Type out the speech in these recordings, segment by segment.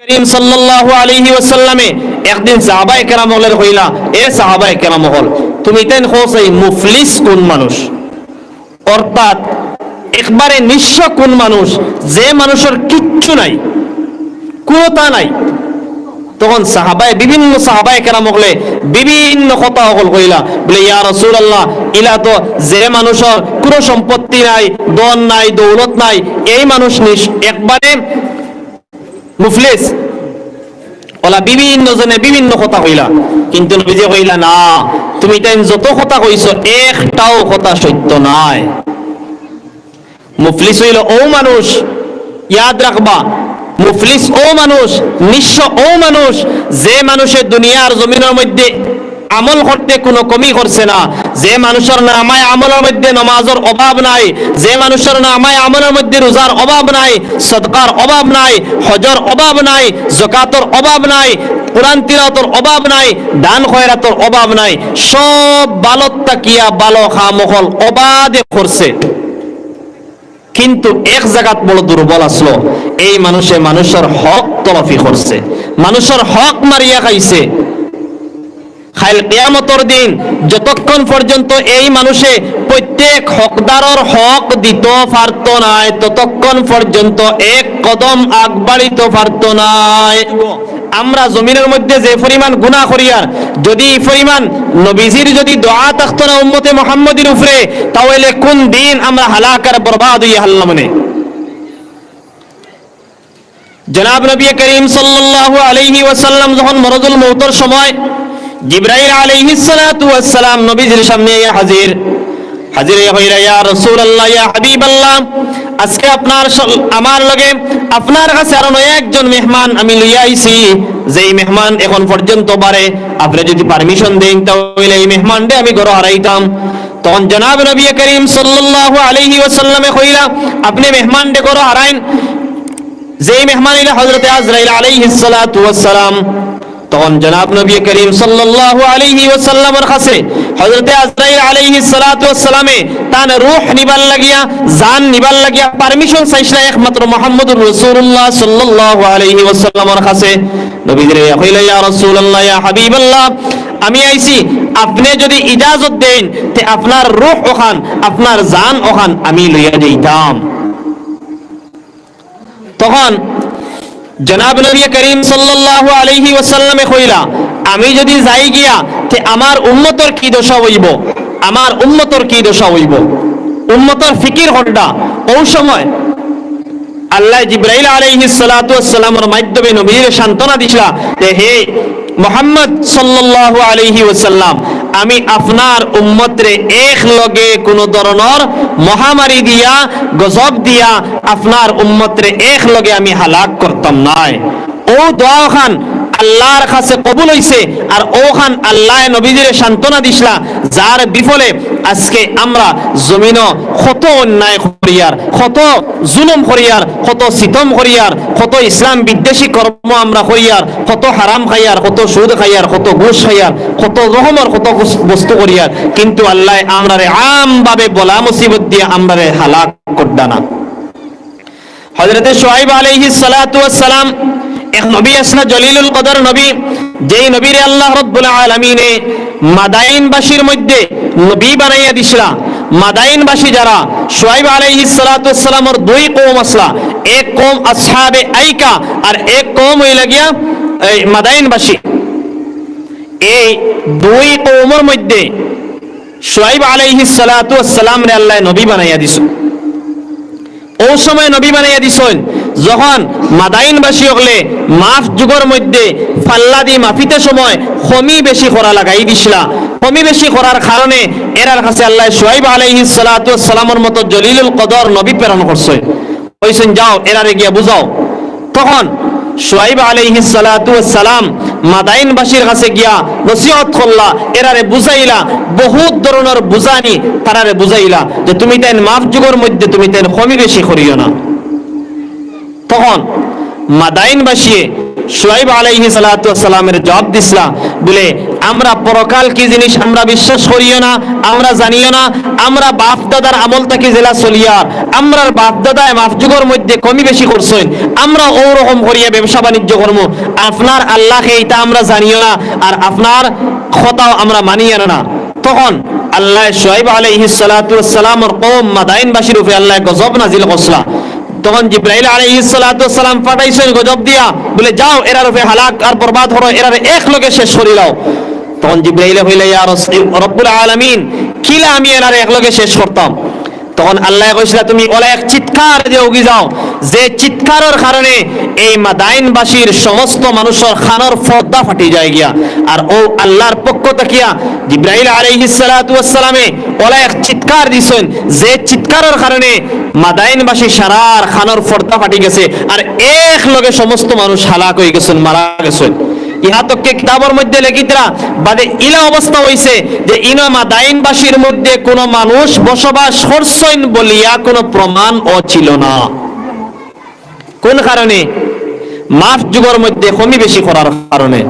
করিম সাল্লাল্লাহু আলাইহি ওয়াসাল্লামে একদিন সাহাবায়ে কেরাম হলের কইলা, এ সাহাবায়ে কেরাম হল, তুমি তাই খোঁজই মুফলিস কোন মানুষ, অর্থাৎ একবারে নিঃস্ব কোন মানুষ, যে মানুষের কিচ্ছু নাই, কোনটা নাই। তখন বিভিন্ন সাহাবায়ে কেরাম হলে বিভিন্ন কথা হল কইলা, বলে ইয়া রাসূলুল্লাহ, ইলা তো যে মানুষের কোনো সম্পত্তি নাই, ধন নাই, দৌলত নাই, এই মানুষ একবারে মুফলিস। ওলা বিভিন্ন জনে বিভিন্ন কথা কইলা, কিন্তু নবীজি কইলা না, তুমি তাই যত কথা কইছো একটাও কথা সত্য নাই। মুফলিস হইল ও মানুষ, ইয়াদ রাখবা, মুফলিস ও মানুষ, নিঃস্ব ও মানুষ, যে মানুষের দুনিয়ার জমিনের মধ্যে আমল করতে কোনো কমি করছে না, যে মানুষের নামায় আমলের মধ্যে নামাজের অভাব নাই, যে মানুষের নামায় আমলের মধ্যে রোজার অভাব নাই, সদকার অভাব নাই, হজর অভাব নাই, যাকাতের অভাব নাই, কুরআন তিলাওয়াতের অভাব নাই, দান খয়রাতের অভাব নাই, সব ভালো তাকিয়া ভালো খামখল অবাধে করছে, কিন্তু এক জায়গাত বড় দুর্বল আসলো, এই মানুষের হক তলফি করছে, মানুষের হক মারিয়া খাইছে। খাইল কিয়ামতের দিন যতক্ষণ পর্যন্ত এই মানুষে প্রত্যেক হকদারের হক দিতে পারত নাই, ততক্ষণ পর্যন্ত এক কদম আগবাড়িতে পারত নাই। আমরা জমিনের মধ্যে যে পরিমাণ গুনাহ করিয়ার, যদি এই পরিমাণ নবীজির যদি দোয়া থাকতো না উম্মতে মুহাম্মদের উপরে, তাহলে কোন দিন আমরা হালাকার বরবাদ হইয়া হাল্লাম। জনাব নবী করিম সাল্লাল্লাহু আলাইহি ওয়াসাল্লাম যখন মরদুল মউতের সময় জিবরাইল আলাইহিস সালাতু ওয়াস সালাম নবীজির সামনে হাজির হইরা, ইয়া রাসূলুল্লাহ, ইয়া হাবিবাল্লাহ, আজকে আমার লগে আপনার কাছে আরো একজন মেহমান আমি লইয়া আইছি, যেই মেহমান এখন পর্যন্ত বারে, আপনি যদি পারমিশন দেন তাহলে এই মেহমানকে আমি ঘরে হারাইতাম। তখন জনাব নবী করিম সাল্লাল্লাহু আলাইহি ওয়াসাল্লামে কইলা, আপনি মেহমানকে ঘরে হারাইন। যেই মেহমান হইলা হযরত আজরাইল আলাইহিস সালাতু ওয়াস সালাম। তখন জনাব নবী করিম সাল্লাল্লাহু আলাইহি ওয়াসাল্লামের কাছে হযরত আজরাইল আলাইহিস সালাতু ওয়াস সালামে তার রূহ নিবার লাগিয়া, জান নিবার লাগিয়া পারমিশন চাইছিল একমাত্র মুহাম্মদুর রাসূলুল্লাহ সাল্লাল্লাহু আলাইহি ওয়াসাল্লামের কাছে। নবীজি কইলা, ইয়া রাসূলুল্লাহ, ইয়া হাবিবাল্লাহ, আমি আইছি, আপনি যদি ইজাজত দেন তে আপনার রূহ ওখান, আপনার জান ওখান আমি লইয়া যাইতাম। তখন জনাব নবী করিম সাল্লাল্লাহু আলাইহি ওয়াসাল্লামে কইলা, আমি যদি যাই গিয়া তে আমার উম্মতের কি দশা হইব, আমার উম্মতের কি দশা হইব, উম্মতের ফিকির হড্ডা। ওই সময় আল্লাহ জিবরাইল আলাইহিস সালাতু ওয়াস সালামের মাধ্যমে নবীর সান্তনা দিছিলা যে হে মুহাম্মদ সাল্লাল্লাহু আলাইহি ওয়াসাল্লাম, আমি আপনার উম্মতরে এক লগে কোন ধরনের মহামারী দিয়া, গজব দিয়া আপনার উম্মতরে এক লগে আমি হালাক করতাম নাই। ও দোয়া খান আল্লাহর কাছে কবুল হইছে, আর ওখান আল্লাহ নবীজির সান্তনা দিছলা, যার বিফলে আজকে আমরা জমিন কত অন্যায় করিয়ার, কত জুলুম করিয়ার, কত সিতম করিয়ার, কত ইসলাম বিদ্বেষী কর্ম আমরা করিয়ার, কত হারাম খাইয়ার, কত সুদ খাইয়ার, কত ঘুষ খাইয়ার, কত রকমের কত বস্তু করিয়ার, কিন্তু আল্লাহ আমরারে আম ভাবে বলা মুসিবত দিয়ে আমরারে হালাক করদা না। হযরত শুআইব আলাইহিস সালাতু ওয়াস সালাম এক নবী আসনা, জলিলুল কদর নবী, যেই নবীরে আল্লাহ রাব্বুল আলামিনে মাদাইনবাসীর মধ্যে নবী বানাইয়া দিছিলা। মাদাইনবাসী যারা, শুআইব আলাইহিস সালাতু ওয়াস সালামের দুই কওম আসলা, এক কওম আসহাবে আইকা আর এক কওম হইলা গিয়া এই মাদাইনবাসী। এই দুই কওমের মধ্যে শুআইব আলাইহিস সালাতু ওয়াস সালামরে আল্লাহ নবী বানাইয়া দিছে। ও সময় নবী বানাইয়া দিছেন যখন মাদাইনবাসী হলে মাফ যুগের মধ্যে ফাল্লা দি মাফিতে সময় খমি বেশি করা লাগাই দিছিলা। খমি বেশি করার কারণে এরার কাছে আল্লাহ শুআইব আলাইহিস সালাতু ওয়াস সালামের মতো জলিলুল কদর নবী প্রেরণ করছে, কইছেন যাও এরারে গিয়া বুঝাও। তখন শুআইব আলাইহিস সালাতু ওয়াস সালাম মাদাইনবাসীর কাছে গিয়া নসিহত করলা, এরারে বুঝাইলা, বহুত ধরনের বুঝানি তারারে বুঝাইলা যে তুমি তাই মাফ যুগের মধ্যে তুমি তাই খমি বেশি করিও না। তখন মাদাইনবাসী শুআইব আলাইহিস সালাতু ওয়াস সালামের জবাব দিছলা, বলে আমরা পরকাল কি জিনিস আমরা বিশ্বাস করিও না, আমরা জানিও না। আমরা বাপ দাদার আমল থেকে জেলা চলিয়ার, আমরার বাপ দাদায় মাফ যুগের মধ্যে কমি বেশি করছেন, আমরা ওরকম করিয়া ব্যবসা বাণিজ্য করবো। আপনার আল্লাহকে এটা আমরা জানিও না, আর আপনার কথাও আমরা মানিও না। তখন আল্লাহ শুআইব আলাইহিস সালাতু ওয়াস সালামের কওম মাদাইনবাসীর উপরে আল্লাহ গজব নাজিল করছলা। তখন জিবরাইল আলাইহিস সালাতু ওয়াস সালাম পাঠাইছেন গজব দিয়া, বলে যাও এরার উপরে হালাক আর বরবাদ হলো, এরার এক লগে শেষ করে দাও। তখন জিবরাইল হইলে ইয়া রব্বুল আলামিন, কিলা আমি এরার এক লগে শেষ করতাম? তখন আল্লাহ কইছিল তুমি ওলা এক চিৎকার দিয়ে উগি যাও, যে চিৎকারের কারণে এই মাদাইনবাসীর সমস্ত মানুষের খানোর পর্দা ফাটি যায় গিয়া। আর ও আল্লাহর পক্ষ তাকিয়া জিবরাইল আলাইহিস সালাতু ওয়াস সালামে ওলা এক চিৎকার দিছেন, যে চিৎকারের কারণে মাদাইনবাসী সারার খানোর পর্দা ফাটি গেছে, আর এক লগে সমস্ত মানুষ হালাক হয়ে গেছেন, মারা গেছেন। ইহা তককে কিতাবের মধ্যে লেখিতরা বাদে ইলা অবস্থা হইছে যে ইনা মাদাইনবাসীর মধ্যে কোনো মানুষ বসবাস করছেন বলিয়া কোনো প্রমাণ ও ছিল না। কোন কারণে? মাফ যুগের মধ্যে কমি বেশি করার কারণে।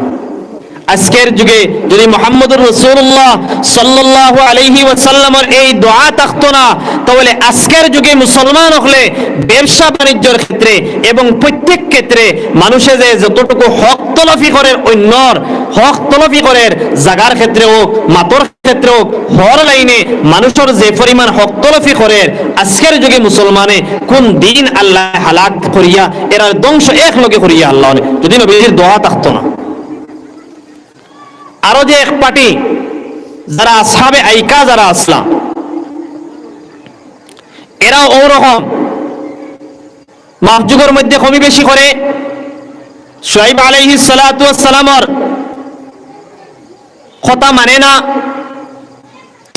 আজকের যুগে যদি মুহাম্মদুর রাসূলুল্লাহ সাল্লাল্লাহু আলাইহি ওয়াসাল্লামের এই দোয়া থাকতো না, তাহলে আজকের যুগে মুসলমান হলে ব্যবসা বাণিজ্যের ক্ষেত্রে এবং প্রত্যেক ক্ষেত্রে মানুষে যে যতটুকু হক তলফি করে, অন্যর হক তলফি করে জাগার ক্ষেত্রে হোক, মাতর ক্ষেত্রে হোক, হর লাইনে মানুষের যে পরিমাণ হক তলফি করে, আজকের যুগে মুসলমানে কোন দিন আল্লাহ হালাক করিয়া এরা ধ্বংস এক লগে করিয়া আল্লাহ, যদি নবীর দোয়া থাকতো না। আরো যে এক পার্টি যারা আসহাবে আইকা যারা আসলা, এরাও ওরকম মাফ যুগের মধ্যে কমি বেশি করে। শুআইব আলাইহিস সালাতু ওয়াস সালামের কথা মানে না।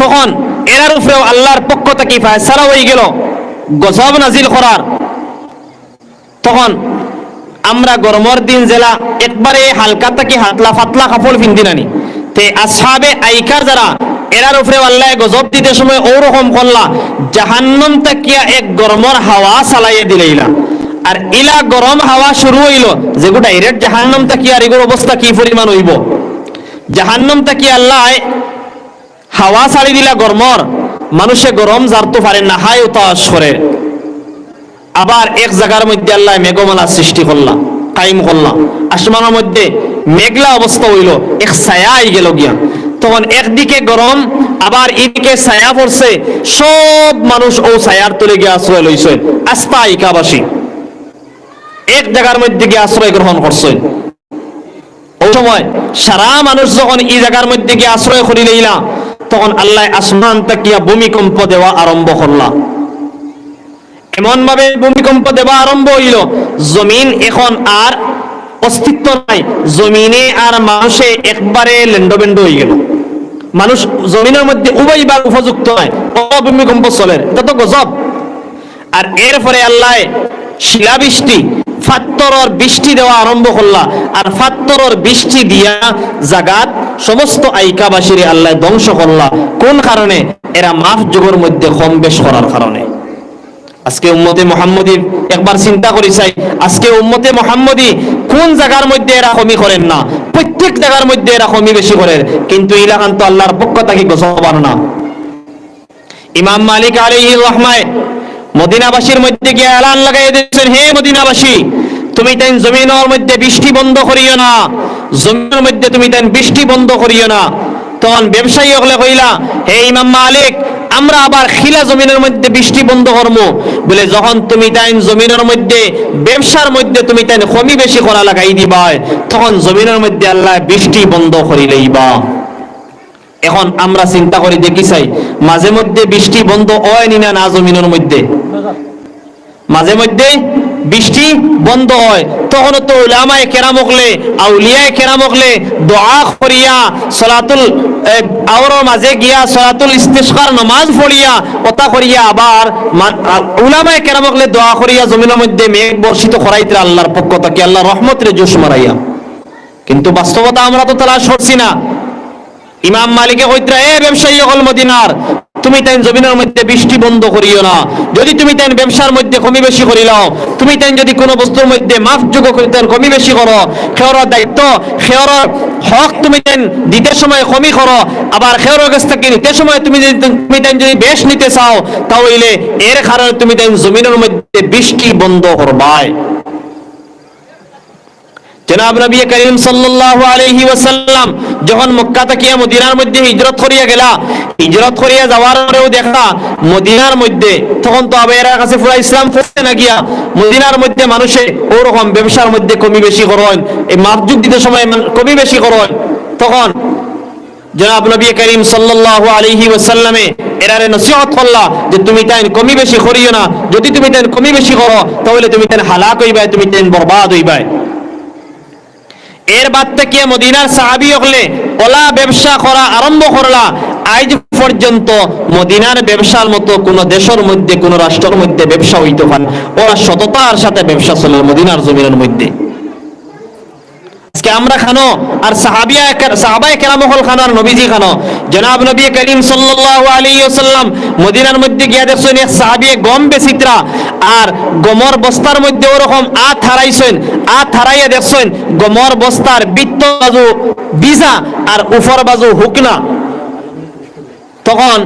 তখন এরার উপরেও আল্লাহর পক্ষ থেকে ফয়সালা হয়ে গেল গজব নাজিল করার। তখন আমরা গরমের দিন জেলা একবারে হালকা থেকে হাতলা ফাতলা কাপড় পিন্দি নানি, তে আসহাবে আইকার যারা এরার উপরে আল্লাহ গজব দিতে সময় ওরকম করলা, জাহান্নাম তাকিয়া এক গরমের হাওয়া চালাইয়া দিলাইলা। আর ইলা গরম হাওয়া শুরু হইল, যেগুলো ডাইরেক্ট জাহান্নাম তাকিয়া আর এগুলোর অবস্থা কি পরিমাণ হইব। জাহান্নাম তাকিয়া আল্লাহ হাওয়া ছাড়ি দিলা গরমর, মানুষে গরম জারতো পারে না, হাই উতাস করে। আবার এক জায়গার মধ্যে আল্লাহ মেঘমালা সৃষ্টি করলাম, কায়েম করলাম, আসমানের মধ্যে মেঘলা অবস্থা হইল, এক ছায়া আই গেল গিয়া। তখন একদিকে গরম, আবার এদিকে ছায়া পড়ছে, সব মানুষ ও ছায়ার তলে গিয়ে আশ্রয় লইছে। আস্তা আইকাবাসী এক জায়গার মধ্যে গিয়ে আশ্রয় গ্রহণ করছে। ওই সময় সারা মানুষ যখন এই জায়গার মধ্যে গিয়ে আশ্রয় করি লইলা, তখন আল্লাহ আসমান তাকিয়া ভূমিকম্প দেওয়া আরম্ভ করলাম। এমন ভাবে ভূমিকম্প দেওয়া আরম্ভ হইল, জমিন এখন আর অস্তিত্ব নাই, জমিনে আর মানুষে একবারে লেন্ডবেন্ড হয়ে গেল। মানুষ জমিনের মধ্যে উভয়বার উপযুক্ত নয়, ভূমিকম্প চলে, এটা তো গজব। আর এরপরে আল্লাহ শিলাবৃষ্টি, ফাত্তরর বৃষ্টি দেওয়া আরম্ভ করলা। আর ফাত্তরর বৃষ্টি দিয়া জাগাত সমস্ত আইকাবাসীরে আল্লাহ ধ্বংস করলা। কোন কারণে? এরা মাফ যুগের মধ্যে কম বেশ করার কারণে। আজকে উম্মতে মুহাম্মদী একবার চিন্তা করি চাই, আজকে উম্মতে মুহাম্মদী কোন জায়গার মধ্যে এরা কমি করেন না, প্রত্যেক জায়গার মধ্যে এরা কমি বেশি করেন, কিন্তু ইলাকান তো আল্লাহর পক্ষ থেকে গজব না। ইমাম মালিক আলাইহির রহমায় মদিনাবাসীর মধ্যে গিয়ে এলান লাগাই দিয়েছেন, হে মদিনাবাসী, তুমি তাই জমিনের মধ্যে বৃষ্টি বন্ধ করিও না, জমিনের মধ্যে তুমি তাই বৃষ্টি বন্ধ করিও না। তখন ব্যবসায়ী হলে কইলা, হে ইমাম মালিক, আমরা আবার খিলা জমিনের মধ্যে বৃষ্টি বন্ধ করবো বলে, যখন তুমি তাই জমিনের মধ্যে ব্যবসার মধ্যে তুমি তাই কমি বেশি করা লাগাই দিবা, তখন জমিনের মধ্যে আল্লাহ বৃষ্টি বন্ধ করিলেইবা। এখন আমরা চিন্তা করি দেখি চাই, মাঝে মধ্যে বৃষ্টি বন্ধ হয় না না জমিনের মধ্যে, মাঝে মধ্যে বৃষ্টি বন্ধ হয়। তখন তো উলামায়ে কেরাম হকলে, আউলিয়ায়ে কেরাম হকলে দোয়া করিয়া সালাতুল আওরার মাঝে গিয়া সালাতুল ইস্তিসকার নামাজ পড়িয়া ওতা করিয়া আবার উলামায়ে কেরাম হকলে দোয়া করিয়া জমিনের মধ্যে মেঘ বর্ষিত করাইতে আল্লাহর পক্ষ থেকে, আল্লাহর রহমতের জোশ মারাইয়া। কিন্তু বাস্তবতা আমরা তো তালাশ করছি না। ইমাম মালিকে কইতরা, এ ব্যবসায়ী হল মদিনার, তুমি তাই জমিনের মধ্যে বৃষ্টি বন্ধ করিও না। যদি তুমি তাই ব্যবসার মধ্যে কমি বেশি করিলাও, তুমি তাই যদি কোনো বস্তুর মধ্যে মাফযোগ্য করিতে কমি বেশি করো, খেওয়ার দায়িত্ব খেওয়ার হক তুমি তাই দিতে সময় কমি করো, আবার খেওয়ার কাছ থেকে নিতে সময় তুমি তাই যদি বেশ নিতে চাও, তাহলে এর কারণে তুমি তাই জমিনের মধ্যে বৃষ্টি বন্ধ করবাই। জনাব নবী করিম সাল্লাল্লাহু আলাইহি ওয়াসাল্লাম যখন মক্কা থেকে মদিনার মধ্যে হিজরত করিয়া গেলা, হিজরত করিয়া যাওয়ার পরেও দেখা মদিনার মধ্যে তখন তো আবার এর কাছে পুরো ইসলাম পড়তে না গিয়া মদিনার মধ্যে মানুষে ওরকম ব্যবসার মধ্যে কমি বেশি করেন, এই মাপযুগ দিতে সময় কমি বেশি করেন। তখন জনাব নবী করিম সাল্লাল্লাহু আলাইহি ওয়াসাল্লামে এরারে নসিহত করলা যে তুমি তাই কমি বেশি করিও না, যদি তুমি তাই কমি বেশি করো তাহলে তুমি তাই হালাক হইবাই, তুমি তাই বরবাদ হইবাই। এর বাদ থেকে মদিনার সাহাবী হলে ওলা ব্যবসা করা আরম্ভ করলা। আজ পর্যন্ত মদিনার ব্যবসার মতো কোন দেশের মধ্যে কোন রাষ্ট্রের মধ্যে ব্যবসা হইতে পারে, ওরা সততার সাথে ব্যবসা চলে মদিনার জমিনের মধ্যে। আজকে আমরা খানো আর সাহাবায়ে কেরাম হল খানো আর নবীজি খানো। জনাব নবী করিম সাল্লাল্লাহু আলাইহি ওয়াসাল্লাম মদিনার মধ্যে গিয়া দেখছেন এক সাহাবী গম বেচিত্রা, আর গমর বস্তার মধ্যে ওরকম আত হারাইছেন, আত হারাইয়া দেখছেন গমর বস্তার বৃত্ত বাজু বিজা আর উপর বাজু হুকনা। তখন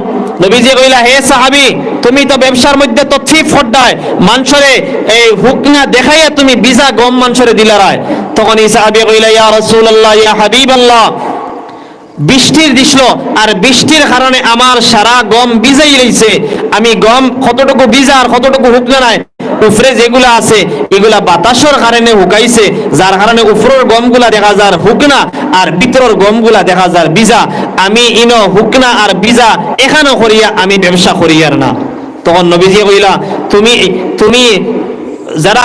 নবীজি কইলা, হে সাহাবী, তুমি তো ব্যবসার মধ্যে তথ্যিফ ফড্ডায় মানুষরে এই হুকনা দেখাইয়া তুমি বিজা গম মানুষরে দিলারায়। তখন এই সাহাবী কইলা, ইয়া রাসূলুল্লাহ, ইয়া হাবিবাল্লাহ, বৃষ্টির দিছিল আর বৃষ্টির কারণে আমার সারা গম ভিজাই রইছে, আমি গম কতটুকু ভিজা আর কতটুকু হুকনা নাই, উপরে যেগুলা আছে এগুলা বাতাসের কারণে হুকাইছে, যার কারণে উপরের গমগুলা দেখা যায় হুকনা আর ভিতরের গমগুলা দেখা যায় ভিজা। আমি ইনো হুকনা আর ভিজা এখানে করিয়া আমি ব্যবসা করিয়ার না। তখন নবীজি কইলা, তুমি যারা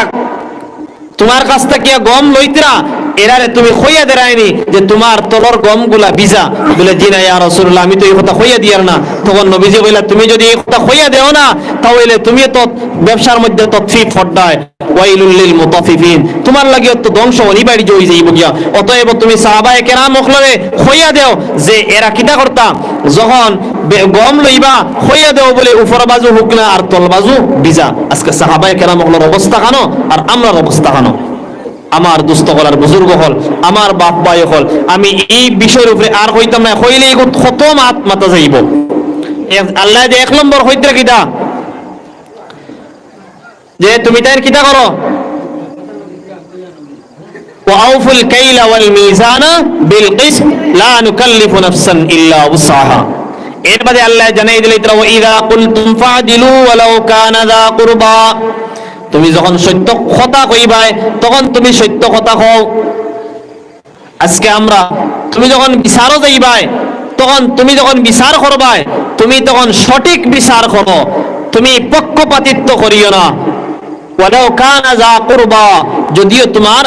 তোমার কাছ থেকে গম লইতরা এরারে তুমি খইয়া দেরায়নি যে তোমার তলর গমগুলা ভিজা? বলে, জি না ইয়া রাসূলুল্লাহ, আমি তো এই কথা খইয়া দিয়ার না। তখন নবীজি কইলা, তুমি যদি এই কথা খইয়া দেও না তাহলে তুমি তো ব্যবসার মধ্যে ততফিফ ফড্ডায়, ওয়াইলুল লিল মুতাফফিফিন, তোমার লাগি তো ধ্বংস অনিবার্য হয়ে যাইব গিয়া। অতএব তুমি সাহাবায়ে কেরাম হলরে খইয়া দেও যে এরা কিটা করতা, যখন গম লইবা খইয়া দেও বলে উপর বাজু হুকনা আর তল বাজু ভিজা। আজকে সাহাবায়ে কেরাম হলর অবস্থা কানো আর আমরার অবস্থা কানো। আমার দুস্থ হল, বুজুর্গ হল, আমার বাপ ভাই হল, আমি এই বিষয়ের উপরে আর হইতাম না, হইলে কত মাথা যাইব। আল্লাহ যে 1 নম্বর হইতে কিটা যে তুমি তাই কিটা করো, ওয়াউফুল কাইলা ওয়াল মিজানা বিল কিসত লা নুকাল্লিফু নাফসান ইল্লা উসআহা। এর বাদে আল্লাহ জানাই দিলেন, ওয়া ইযা কুলতুম ফাদিলু ওয়ালাউ কানা যা কুরবা, তুমি যখন সত্য কথা কইবাই তখন তুমি সত্য কথা কও। আজকে আমরা তুমি যখন বিচারও যাইবাই তখন তুমি যখন বিচার করবাই তুমি তখন সঠিক বিচার করো, তুমি পক্ষপাতিত্ব করিও না। ওয়ালাউ কানা যা কুরবা, যদিও তোমার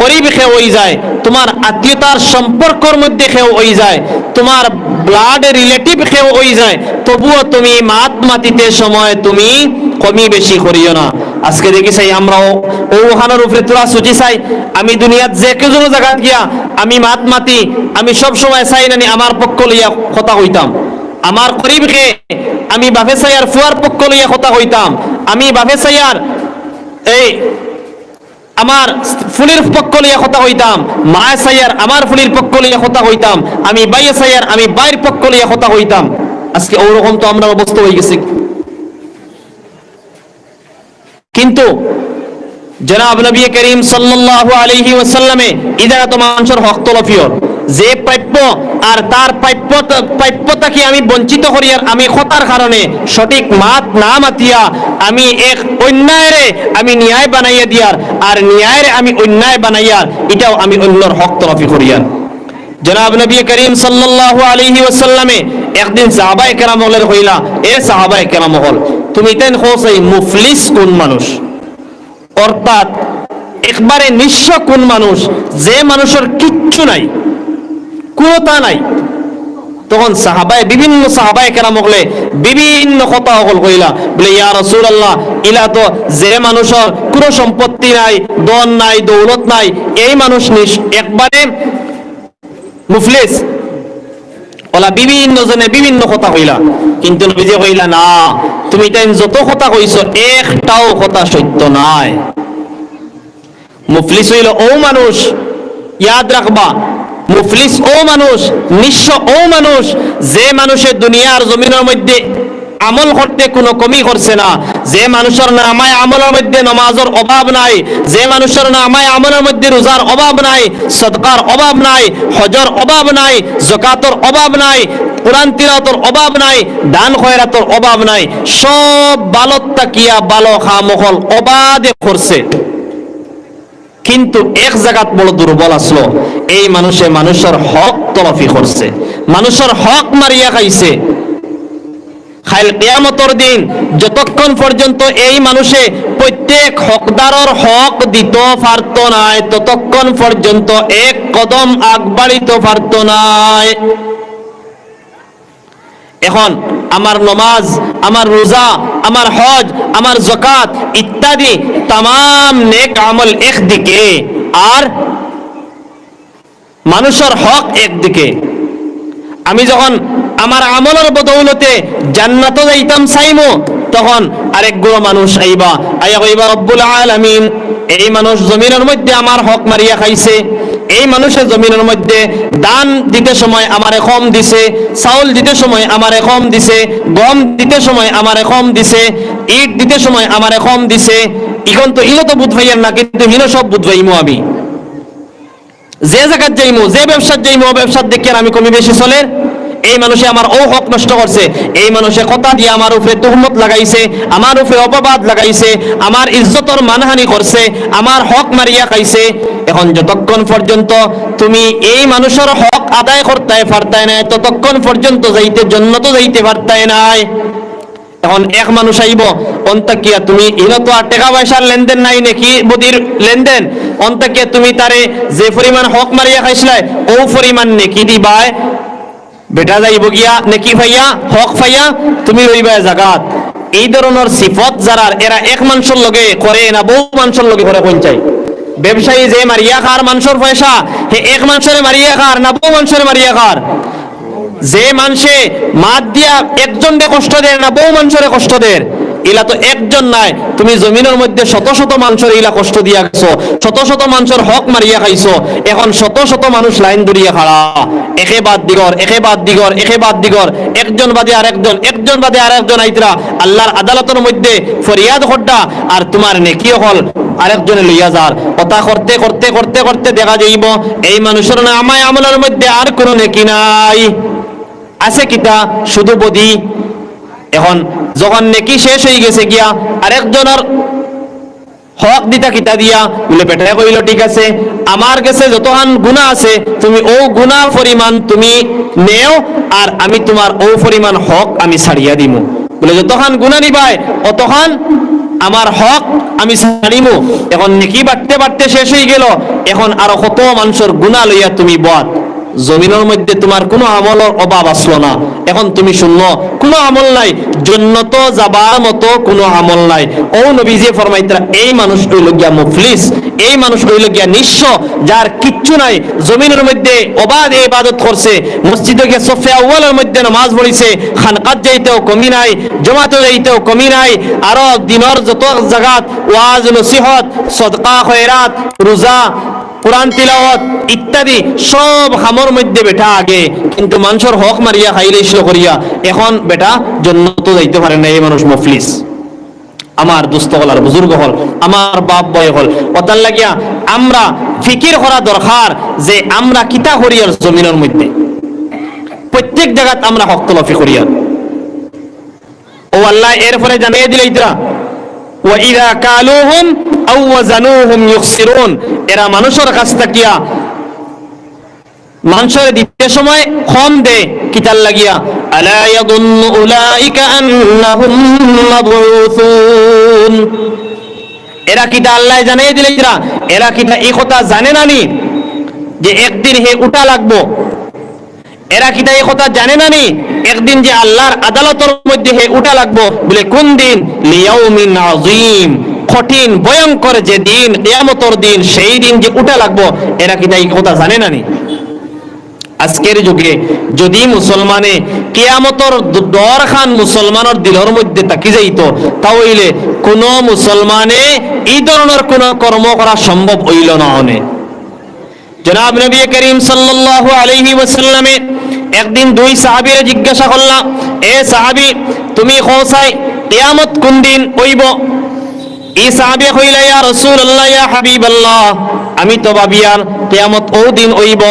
করিব খেয়ে হয়ে যায়, তোমার আত্মীয়তার সম্পর্কের মধ্যে খেয়ে হয়ে যায়, তোমার ব্লাড রিলেটিভ খেয়ে হয়ে যায়, তবুও তুমি মাতিতে সময় তুমি কমি বেশি করিও না। আজকে দেখি চাই আমরাও ওখানোর উপরে তোরা সুচি চাই, আমি দুনিয়াত যে কেজন জায়গা গিয়া আমি মাতি, আমি সব সময় চাই নানি আমার পক্ষ লইয়া কথা হইতাম, আমার করিবকে আমি বাফে চাই আর ফুয়ার পক্ষ লইয়া কথা হইতাম, আমি বাফে চাই আর এই আমার ফুলির পক্ষ লইয়া কথা হইতাম, মা সাইয়ার আমার ফুলির পক্ষ লইয়া কথা হইতাম, আমি বাইয়ে সাইয়ার আমি বাইর পক্ষ লইয়া কথা হইতাম। আজকে ওরকম তো আমরা অবস্থা হয়ে গেছি। কিন্তু জনাব নবী করিম সাল্লাল্লাহু আলাইহি ওয়াসাল্লামে ইদারা তো মানুষের হক তলফিয়র, যে প্রাপ্য আর তার প্রাপ্যতাকে আমি বঞ্চিত করি আর আমি খতার কারণে সঠিক মাত না মাতিয়া আমি এক অন্যায়রে আমি ন্যায় বানাইয়া দিয়ার আর ন্যায়রে আমি অন্যায় বানাইয়ার, এটাও আমি অন্যর হক তলফি করিয়ার। জনাব নবী করিম সাল্লাল্লাহু আলাইহি ওয়াসাল্লামে একদিন সাহাবায়ে কেরাম হলের কইলা, এ সাহাবায়ে কেরাম হল, তুমি তেন খোসাই মুফলিস কোন মানুষ, অর্থাৎ একবারে নিঃস্ব কোন মানুষ, যে মানুষের কিচ্ছু নাই, কোনটা নাই। তখন বিভিন্ন সাহাবায়ে কেরাম হলে বিভিন্ন কথা হল কইলা, বলে ইয়া রাসূলুল্লাহ, ইলা তো যে মানুষের কোনো সম্পত্তি নাই, ধন নাই, দৌলত নাই, এই মানুষ একবারে মুফলিস। ওলা বিভিন্ন জনে বিভিন্ন কথা কইলা, কিন্তু নবীজি কইলা না, তুমি তাই যত কথা কইছো একটাও কথা সত্য নাই। মুফলিস হইল ও মানুষ, ইয়াদ রাখবা, মুফলিস ও মানুষ, নিঃস্ব ও মানুষ, যে মানুষের দুনিয়ার জমিনের মধ্যে আমল করতে কোনো কমি করছে না, যে মানুষের নামায় আমলের মধ্যে নামাজের অভাব নাই, যে মানুষের নামায় আমলের মধ্যে রোজার অভাব নাই, সদকার অভাব নাই, হজর অভাব নাই, যাকাতের অভাব নাই, কুরআন তিলাওয়াতের অভাব নাই, দান খয়রাতের অভাব নাই, সব ভালো তাকিয়া ভালো খামখল অবাধে করছে, কিন্তু এক জায়গাত বড় দুর্বল আসলো, এই মানুষে মানুষের হক তলফি করছে, মানুষের হক মারিয়া খাইছে। খাইল কিয়ামতের দিন যতক্ষণ পর্যন্ত এই মানুষে প্রত্যেক হকদারের হক দিতে পারত নাই, ততক্ষণ পর্যন্ত এক কদম আগবাড়িতে পারত নাই। এখন আমার নমাজ, আমার রোজা, আমার হজ, আমার যাকাত ইত্যাদি तमाम নেক আমল একদিকে, আর মানুষের হক একদিকে। আমি যখন আমার আমলের বদৌলতে জান্নাতে যাইতাম চাইমু, তখন আরেক গুলো মানুষ আইবা, আইয়া কইবা রব্বুল আলামিন, এই মানুষ জমিনের মধ্যে আমার হক মারিয়া খাইছে, এই মানুষের জমিনের মধ্যে দান দিতে সময় আমারে কম দিছে, চাউল দিতে সময় আমারে কম দিছে, গম দিতে সময় আমারে কম দিছে, ইট দিতে সময় আমারে কম দিছে। এখন তো ইলো তো বুধ ভাইয়ার না, কিন্তু হিনো সব বুধ ভাইমু আমি। যে জায়গাত যাইমু, যে ব্যবসার যাইমু, ব্যবসার দেখে আমি কমি বেশি চলে, এই মানুষে আমার ও হক নষ্ট করছে, এই মানুষে কথা দিয়ে আমার উপরে তুহমত লাগাইছে, আমার উপরে অপবাদ লাগাইছে, আমার ইজ্জতর মানহানি করছে, আমার হক মারিয়া খাইছে। এখন যতক্ষণ পর্যন্ত তুমি এই মানুষের হক আদায় করতে পারতাই নাই, ততক্ষণ পর্যন্ত যাইতে জন্নত যাইতে পারতাই নাই। এখন এক মানুষ আইব, অন্তকিয়া তুমি ইনো তো আর টাকা পয়সার লেনদেন নাই, নাকি বদির লেনদেন, অন্তকিয়া তুমি তারে যে পরিমাণ হক মারিয়া খাইছিলাই ও পরিমাণ নেকি দিবাই, বেটা যাইব গিয়া নেকি ভাইয়া, হক ভাইয়া, তুমি রইবা জাগাত। এই ধরনের সিফত যারা, এরা এক মানুষের লগে করে না বহু মানুষের লগে করে কোন চাই। ব্যবসায়ী যে মারিয়া খার মানুষের পয়সা, হে এক মানুষের মারিয়া খার না বহু মানুষের মারিয়া খার। যে মানুষে মাত দিয়া একজন দে কষ্ট দেয় না বহু মানুষের কষ্ট দেয়, ইলা তো একজন নাই, তুমি জমিনের মধ্যে শত শত মানুষের ইলা কষ্ট দিয়া গেছো, শত শত মানুষের হক মারিয়া খাইছো। এখন শত শত মানুষ লাইন ধরিয়া খাড়া, একে বাদ দিগর, একে বাদ দিগর, একে বাদ দিগর, একজন বাদে আরেকজন, একজন বাদে আরেকজন আইতরা আল্লাহর আদালতের মধ্যে ফরিয়াদ হড্ডা, আর তোমার নেকি হল আরেকজনে লইয়া যার। কথা করতে করতে করতে করতে দেখা যাইব এই মানুষের নামায় আমলের মধ্যে আর কোনো নেকি নাই, আছে কিতা শুধু বদি। এখন যখন নেকি শেষ হয়ে গেছে গিয়া আরেকজনের হক দিতা কিতা দিয়া বলে পেটে কইল ঠিক আছে, আমার কাছে যতখান গুনাহ আছে তুমি ও গুনাহ পরিমাণ তুমি নেও, আর আমি তোমার ও পরিমাণ হক আমি ছাড়িয়া দিমু। বলে যতখান গুনাহ নিবাই অতখান আমার হক আমি ছাড়িমু। এখন নেকি বাড়তে বাড়তে শেষ হয়ে গেল, এখন আরো কত মানুষের গুনাহ লইয়া তুমি বদ। জমিনের মধ্যে তোমার কোনো আমলের অভাব আসলো না, এখন তুমি শূন্য, কোনো আমল নাই, জন্নত যাবার মতো কোনো আমল নাই। ও নবীজি ফরমাইতরা এই মানুষ হইল গিয়া মুফলিস, এই মানুষ হইল গিয়া নিঃস্ব, যার কিচ্ছু নাই, জমিনের মধ্যে অবাধে ইবাদত করছে, মসজিদে গিয়ে সফে আউয়ালের মধ্যে নামাজ পড়িছে, খানকাত যাইতেও কমি নাই, জমাতে যাইতেও কমি নাই, আরো দিনের যত জায়গাত ওয়াজ নসিহত, সদকা খয়রাত, রোজা, কুরআন তিলাওয়াত ইত্যাদি সব খামর মধ্যে বেটা আগে, কিন্তু মানুষের হক মারিয়া খাইলে ইসলো করিয়া এখন বেটা জন্নত যাইতে পারে না। এই মানুষ মুফলিস। আমার দুস্থ হল আর বুজুর্গ হল, আমার বাপ বয় হল, ওটার লাগিয়া আমরা ফিকির করা দরকার যে আমরা কিতা করিয়ার জমিনের মধ্যে প্রত্যেক জায়গাত আমরা হক তলফি করিয়ার। ও আল্লাহ এরপরে জানিয়ে দিলে ইতরা ওয়াইদা কালুহুম আও ওয়াজানুহুম ইউখসিরুন, এরা মানুষের কাছ থেকে মানুষের দিতে সময় কম দে কিতাল লাগিয়া। আলা ইয়াদুন্নু উলাইকা আন্নাহুম মাবউসুন, এরা কিতা আল্লাহ জানিয়ে দিলে এরা কিতা এই কথা জানে না নি যে একদিন হে উঠা লাগবো। এরা কিতা এই কথা জানে না নি একদিন যে আল্লাহর আদালতের মধ্যে হে উঠা লাগবো। বলে কোন দিন? লিয়াউমিন আযীম, কঠিন ভয়ঙ্কর যে দিন, কিয়ামতের দিন, সেই দিন যে উঠা লাগবো। এরা কিতা এই কথা জানে না নি? আজকের যুগে যদি মুসলমানে কিয়ামতর ডর খান মুসলমানের দিলের মধ্যে থাকি যাইত, তাহলে কোন মুসলমানে এই ধরনের কোন কর্ম করা সম্ভব হইল না। অনে জনাব নবী করিম সাল্লাল্লাহু আলাইহি ওয়াসাল্লামে একদিন দুই সাহাবীরে জিজ্ঞাসা করলা, এ সাহাবী তুমি খোসাই কিয়ামত কোন দিন হইব? এই সাহাবী কইলা, ইয়া রাসূলুল্লাহ ইয়া হাবিবাল্লাহ, আমি তো ভাবিয়ার কিয়ামত ও দিন হইব,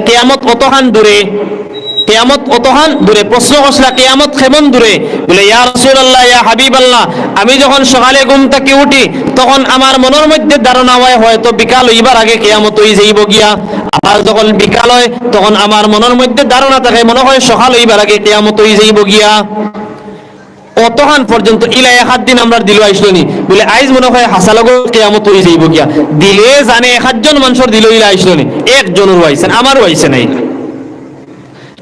কিয়ামত অতখান দূরে, কিয়ামত অতখান দূরে। প্রশ্ন করছলা কিয়ামত কেমন দূরে? বলে, ইয়া রাসূলুল্লাহ ইয়া হাবিবাল্লাহ, আমি যখন সকালে ঘুম থেকে উঠি তখন আমার মনের মধ্যে ধারণা হয় হয়তো বিকাল হইবার আগে কিয়ামত হই যাইব গিয়া। আবার যখন বিকাল হয় তখন আমার মনের মধ্যে ধারণা থাকে মনে হয় সকাল হইবার আগে কিয়ামত হই যাইব গিয়া। অতখান পর্যন্ত ইলা এক দিন আমরা দিল আইসলো নি, বলে আইজ মনে হয় হাসালগ কিয়ামত হই যাইব গিয়া। দিলে জানে 1 জন মানুষের দিল ইলা আইসলো নি, একজনের আইছেন, আমারও আইছে নাই।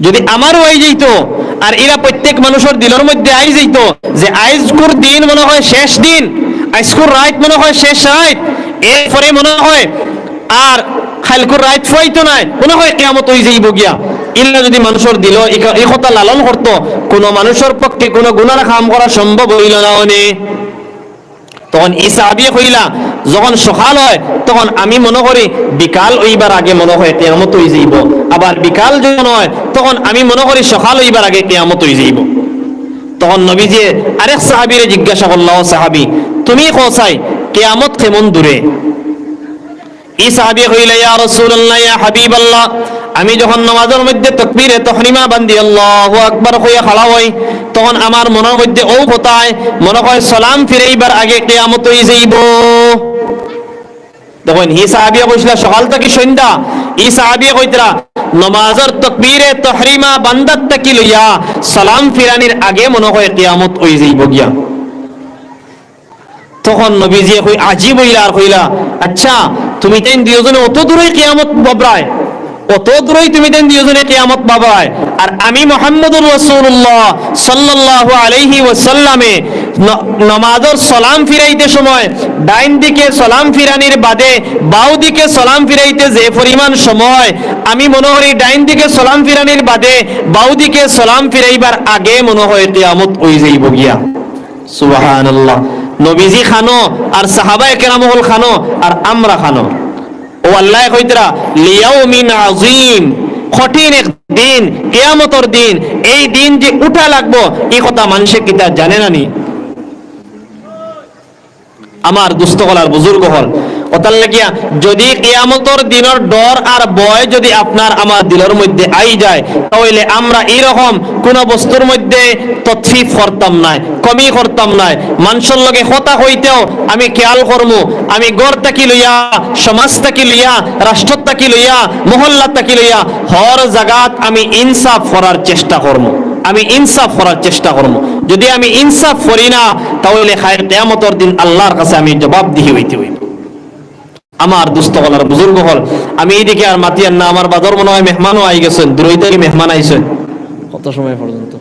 যদি আমারও আই যাইতো আর এরা প্রত্যেক মানুষের দিলের মধ্যে আই যাইতো যে আইজকুর দিন মনে হয় শেষ দিন, আইজকুর রাত মনে হয় শেষ রাত, এরপরে মনে হয় আর খালকুর রাত ফাইতো নাই, মনে হয় কিয়ামত হই যাইব গিয়া। ইল্লা যদি মানুষের দিল এই কথা লালন করতো, কোন মানুষের পক্ষে কোন গুনার কাম করা সম্ভব হইল না। অনে তখন ইসাহাবী কইলা, যখন সকাল হয় তখন আমি মনে করি বিকাল হইবার আগে মনে হয় কিয়ামত হই যাইব, আবার বিকাল যখন হয় তখন আমি মনে করি সকাল হইবার আগে কিয়ামত হই যাইব। তখন নবীজি আরেক সাহাবীরে জিজ্ঞাসা করল, ও সাহাবী তুমি কোসাই কিয়ামত কেমন দূরে? এই সাহাবী কইলা, ইয়া রাসূলুল্লাহ ইয়া হাবিবাল্লাহ, আমি যখন নামাজের মধ্যে তাকবীরে তাহরিমা বান্ধি আল্লাহু আকবার কইয়া খাড়া হই তখন আমার মনের মধ্যে ও কথায় মনে হয় সালাম ফিরাইবার আগে কিয়ামত হই যাইব। দেখুন এই সাহাবী কইলা সকাল থেকে সন্ধ্যা, এই সাহাবী কইতরা নামাজের তাকবীরে তাহরিমা বান্দাত থেকে লইয়া সালাম ফিরানির আগে মনে হয় কিয়ামত হই যাইব গিয়া। তখন নবীজি কই আজিব হইলা আর কইলা, আচ্ছা তুমি তাই দুইজনে অত দূরে কিয়ামত বাবরায়, অত দূরেই তুমি দেন দুইজনে কিয়ামত বাবরায়, আর আমি মুহাম্মদুর রাসূলুল্লাহ সাল্লাল্লাহু আলাইহি ওয়াসাল্লামে নামাজের সালাম ফিরাইতে সময় ডাইন দিকে সালাম ফিরানির বাদে বাও দিকে সালাম ফিরাইতে যে পরিমাণ সময়, আমি মনে করি ডাইন দিকে সালাম ফিরানির বাদে বাও দিকে সালাম ফিরাইবার আগে মনে হয় কিয়ামত হই যাইব গিয়া। সুবহানাল্লাহ। নবীজি খানো আর সাহাবায়ে কেরাম হল খানো আর আমরা খানো। ও আল্লাহ কইতরা লিয়াউমিন আযীম, কঠিন এক দিন, কিয়ামতের দিন, এই দিন যে উঠা লাগবো এই কথা মানুষে কিতা জানে না নি? আমার দুস্থ হলার বুজুর্গ হল ওতার লাগিয়া যদি কিয়ামতের দিনের ডর আর ভয় যদি আপনার আমার দিলের মধ্যে আই যায়, তাহলে আমরা এরকম কোন বস্তুর মধ্যে তৎফিফ করতাম না, কমি করতাম না। মানুষের লগে কথা হইতেও আমি খেয়াল করবো, আমি গড় তাকি লইয়া, সমাজ তাকি লইয়া, রাষ্ট্র তাকি লইয়া, মহল্লা তাকি লইয়া হর জায়গাত আমি ইনসাফ করার চেষ্টা করবো, আমি ইনসাফ করার চেষ্টা করবো। যদি আমি ইনসাফ করি না তাহলে কিয়ামতের দিন আল্লাহর কাছে আমি জবাবদিহি হইতে হইব। আমার দুস্থ হলার বুজুর্গ হল আমি এইদিকে আর মাতিয়ার না, আমার বাদর মনে হয় মেহমানও আই গেছেন, দূরই থেকে মেহমান আইছেন। কত সময় পর্যন্ত?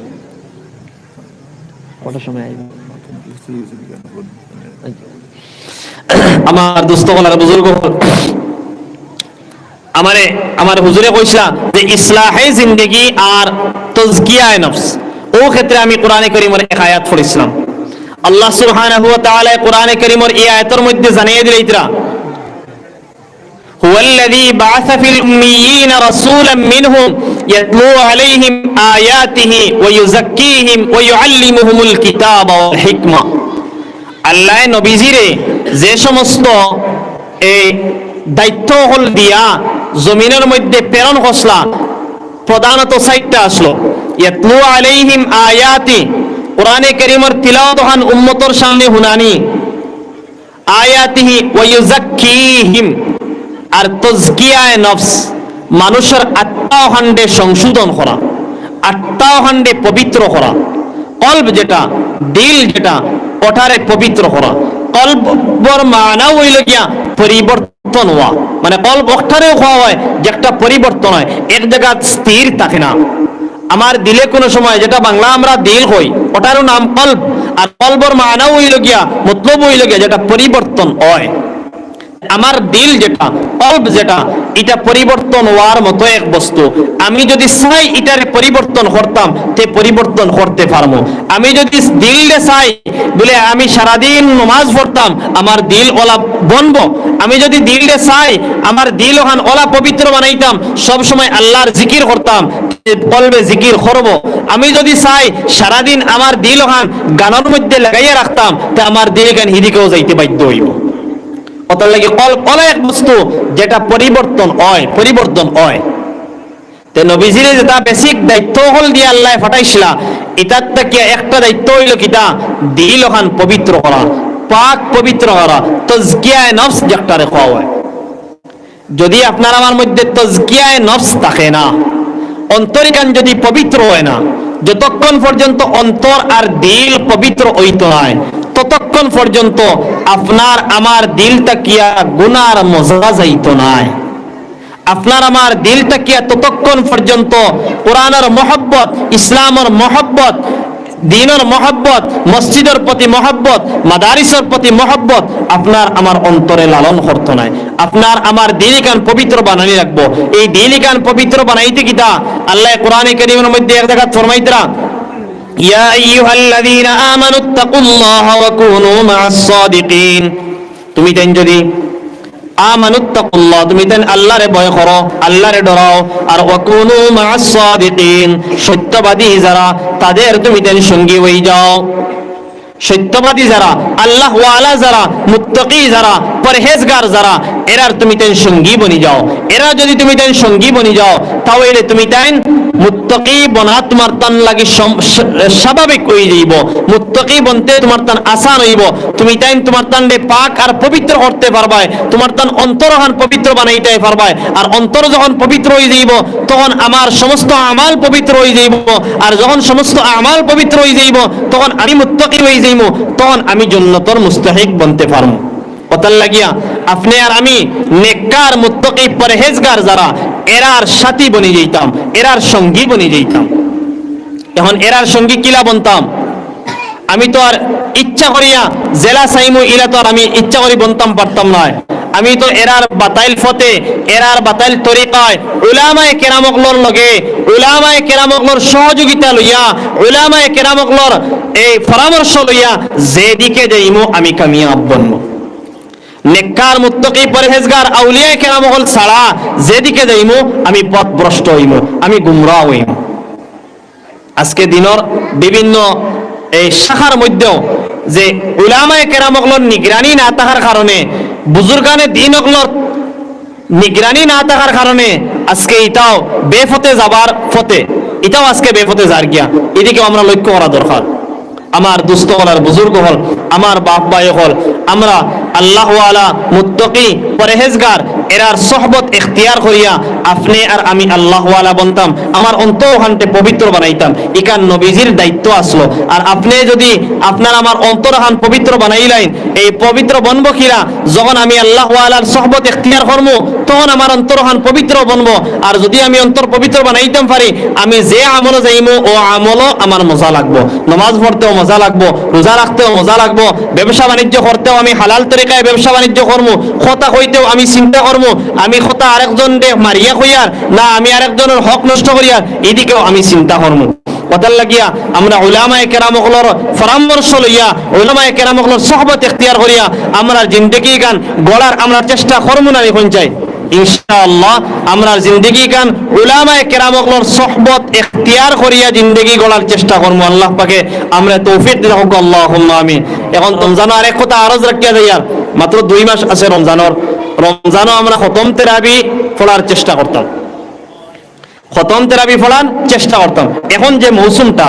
কত সময় আইব? আমার দুস্থ হলার বুজুর্গ হল আমার হুজুরে কইছিলা যে ইসলাহে জিন্দেগি আর তাজকিয়ায়ে নফস, ও ক্ষেত্রে আমি কোরআনে কারীমের এক আয়াত পড়ছিলাম। আল্লাহ সুবহানাহু ওয়া তাআলা কোরআনে কারীমের এই আয়াতের মধ্যে জানিয়ে দিলেন, হুয়াল্লাযী বা'আসা ফিল উম্মিয়িনা রাসূলাম মিনহুম ইয়াতলু আলাইহিম আয়াতিহি ওয়া ইউযাক্কিহিম ওয়া ইউআল্লিমুহুমুল কিতাবা ওয়াল হিকমা। আল্লাহ নবীজিরে যে সমস্ত এই দায়িত্ব হল দিয়া জমিনের মধ্যে প্রেরণ করছলা, প্রধানত 4টা আসলো। ইয়াতলু আলাইহিম আয়াতি, কোরআনে কারীমের তিলাওয়াত হান উম্মতের সামনে হুনানি, আয়াতিহি ওয়া ইউযাক্কিহিম, আর তাজকিয়ায়ে নফস, মানুষের আত্মা হান্ডে সংশোধন করা, আত্মা হান্ডে পবিত্র করা, কলব যেটা, দিল যেটা, ওটারে পবিত্র করা। কলবর মানা হইল গিয়া পরিবর্তন হওয়া, মানে কলব ওটারে হওয়া হয় যে একটা পরিবর্তন হয়, এক জায়গা স্থির থাকে না। আমার দিলে কোনো সময় যেটা বাংলা আমরা দিল হই ওটারও নাম কলব, আর কলবর মানা হইল গিয়া মতলব হইল গিয়া যেটা পরিবর্তন হয়। আমার দিল যেটা, কলব যেটা, এটা পরিবর্তন হওয়ার মতো এক বস্তু। আমি যদি চাই এটারে পরিবর্তন করতাম, তে পরিবর্তন করতে পারবো। আমি যদি দিলে চাই বলে আমি সারাদিন নামাজ পড়তাম, আমার দিল ওলা বনবো। আমি যদি দিলে চাই আমার দিল ওখান ওলা পবিত্র বানাইতাম, সব সময় আল্লাহর জিকির করতাম, কলবে জিকির করব। আমি যদি চাই সারাদিন আমার দিল ওখান গানের মধ্যে লাগাইয়া রাখতাম, তা আমার দিল গান হিদিকেও যাইতে বাধ্য হইব। কত লাগে কল কলা এক বস্তু যেটা পরিবর্তন হয়, পরিবর্তন হয়। তে নবীজির যেটা বেসিক দায়িত্ব হল দিয়ে আল্লাহ ফাটাইছিলা, এটার থেকে একটা দায়িত্ব হইল কিটা, দিল ওখান পবিত্র করা, পাক পবিত্র করা, তাজকিয়ায়ে নফস যেটারে কোয়া হয়। যদি আপনার আমার মধ্যে তাজকিয়ায়ে নফস থাকে না, অন্তরিকান যদি পবিত্র হয় না, যতক্ষণ পর্যন্ত অন্তর আর দিল পবিত্র হইতো নয়, ততক্ষণ পর্যন্ত আপনার আমার দিলটা কিয়া গুনার মজা যাইতো নাই। আপনার আমার দিলটা কিয়া ততক্ষণ পর্যন্ত কোরআনের মহব্বত, ইসলামের মহব্বত, দ্বীনের মহব্বত, মসজিদের প্রতি মহব্বত, মাদারিসের প্রতি মহব্বত আপনার আমার অন্তরে লালন করতো নাই। আপনার আমার দিলিকান পবিত্র বানানি রাখবো। এই দিলিকান পবিত্র বানাইতে কিতা আল্লাহ কোরআনে কারীমের মধ্যে এক জায়গা ফরমাইতরা, ইয়া আইয়ুহাল্লাযীনা আমানুত্তাকুল্লাহা ওয়া কুনু মা'আস সাদিকিন। তুমি তেন যদি আমানুত্তাকুল্লাহ, তুমি তেন আল্লাহরে ভয় করো, আল্লাহরে ডরাও, আর ওয়া কুনু মা'আস সাদিকিন, সত্যবাদী যারা তাদের তুমি তেন সঙ্গী হয়ে যাও। সত্যবাদী যারা, আল্লাহ ওয়ালা যারা, মুত্তাকি যারা, পরহেজগার যারা, এরার তুমি তেন সঙ্গী বনি যাও। এরা যদি তুমি তেন সঙ্গী বনি যাও, তাহলে তুমি তেন মুত্তাকি বনা তোমার তান লাগি স্বাভাবিক হয়ে যাইব। মুত্তাকি বনতে তোমার তান আসান হইব। তুমি তেন তোমার তানরে পাক আর পবিত্র করতে পারবাই, তোমার তান অন্তরহান পবিত্র বানাইতে পারবাই। আর অন্তর যখন পবিত্র হয়ে যাইব, তখন আমার সমস্ত আমাল পবিত্র হয়ে যাইব। আর যখন সমস্ত আমাল পবিত্র হয়ে যাইব, তখন আমি মুত্তাকি হয়ে যাইব, তখন আমি জান্নাতের মুস্তাহিক বনতে পারবো। কথার লাগিয়া আপনি আর আমি নেককার মুত্তাকি পরহেজগার যারা, এরার সাথী বনি যাইতাম, এরার সঙ্গী বনি যাইতাম। এখন এরার সঙ্গী কিলা বনতাম? আমি তো আর ইচ্ছা করিয়া জেলা সাইমু ইলা তো আর আমি ইচ্ছা করি বনতাম পারতাম না। আমি তো এরার বাতাইল ফতে, এরার বাতাইল তরিকায় উলামায়ে কেরামগলর লগে, উলামায়ে কেরামগলর সহযোগিতা লইয়া, উলামায়ে কেরামগলর এই পরামর্শ লইয়া যেদিকে যাইমু আমি কামিয়াব বনবো। নেককার মুত্তাকি পরহেজগার আউলিয়ায়ে কেরামগল ছাড়া যেদিকে যাইমু আমি পথভ্রষ্ট হইমু, আমি গুমরাহ হইমু। আজকে দিনের বিভিন্ন এই শাখার মধ্যেও যে উলামায়ে কেরামগলর নিগরানি না থাকার কারণে, বুজুর্গানে দ্বীনগলর নিগরানি না থাকার কারণে আজকে এটাও বেফতে যাবার ফতে, এটাও আজকে বেফতে যার গিয়া। এদিকেও আমরা লক্ষ্য করা দরকার। আমার দুস্থ হল আর বুজুর্গ হল, আমার বাপ ভাই হল, আমরা আল্লাহ ওয়ালা মুত্তাকি পরহেজগার এরার সোহবত ইখতিয়ার করিয়া আপনি আর আমি আল্লাহ ওয়ালা বনতাম, আমার অন্তরহানকে পবিত্র বানাইতাম। ইকান নবীজির দায়িত্ব আসলো। আর আপনি যদি আপনার আমার অন্তরহান পবিত্র বানাইলেন, এই পবিত্র বনবো কিরা যখন আমি আল্লাহ ওয়ালার সোহবত ইখতিয়ার করবো, তখন আমার অন্তরহান পবিত্র বনবো। আর যদি আমি অন্তর পবিত্র বানাইতাম পারি, আমি যে আমল যাইমো ও আমলও আমার মজা লাগবো। নামাজ পড়তেও মজা লাগবো, রোজা রাখতেও মজা লাগবো, ব্যবসা বাণিজ্য করতেও আমি হালাল তরিকায় ব্যবসা বাণিজ্য করবো, কথা কইতেও আমি চিন্তা করবো, আমি কথা আরেকজন দে মারিয়া কইয়ার না আমি আরেকজনের হক নষ্ট করিয়ার, এদিকেও আমি চিন্তা করবো। কথার লাগিয়া আমরা উলামায়ে কেরামগলর পরামর্শ লইয়া, উলামায়ে কেরামগলর সোহবত ইখতিয়ার করিয়া আমরা জিন্দেগি গান গড়ার আমরা চেষ্টা করবো না এখন চাই। ইনশাআল্লাহ আমরা জিন্দেগি গান উলামায়ে কেরামগলর সোহবত ইখতিয়ার করিয়া জিন্দেগি গড়ার চেষ্টা করবো। আল্লাহ পাকে আমরা তৌফিক দিন হোক, আল্লাহুম্মা আমিন। এখন রমজানের আরেক কথা আরজ রাখিয়া যাইয়ার, মাত্র 2 মাস আছে রমজানের। রমজানও আমরা খতম তেরাবি পড়ার চেষ্টা করতাম, খতম তেরাবি পড়ার চেষ্টা করতাম। এখন যে মৌসুমটা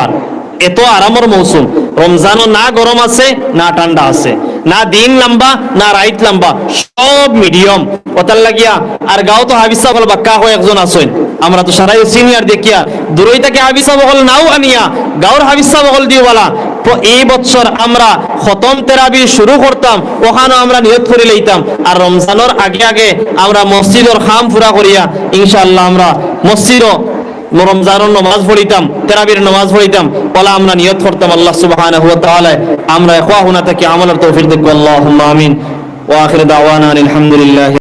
এত আরামের মৌসুম, রমজানও না গরম আছে না ঠান্ডা আছে, না দিন লম্বা না রাইত লম্বা, সব মিডিয়াম। কথার লাগিয়া আর গাও তো হাবিসা বল বাক্কা হয়ে একজন আসেন, আমরা তো সারাই সিনিয়র দেখিয়া দূরই থেকে হাবিসা বহল নাও আনিয়া গাওর হাবিসা বহল দিয়ে বলা। তো এই বছর আমরা খতম তেরাবি শুরু করতাম, ওখানেও আমরা নিয়ত করে লইতাম। আর রমজানের আগে আগে আমরা মসজিদের খাম পুরা করিয়া ইনশাআল্লাহ আমরা মসজিদও রমজানের নামাজ পড়িতাম, তেরাবির নামাজ পড়িতাম, ওলা আমরা নিয়ত করতাম। আল্লাহ সুবহানাহু ওয়া তাআলা আমরা ইখওয়াহুনা থেকে আমলের তৌফিক দেব, আল্লাহুম্মা আমিন। ওয়া আখিরু দাওয়ানা আলহামদুলিল্লাহ।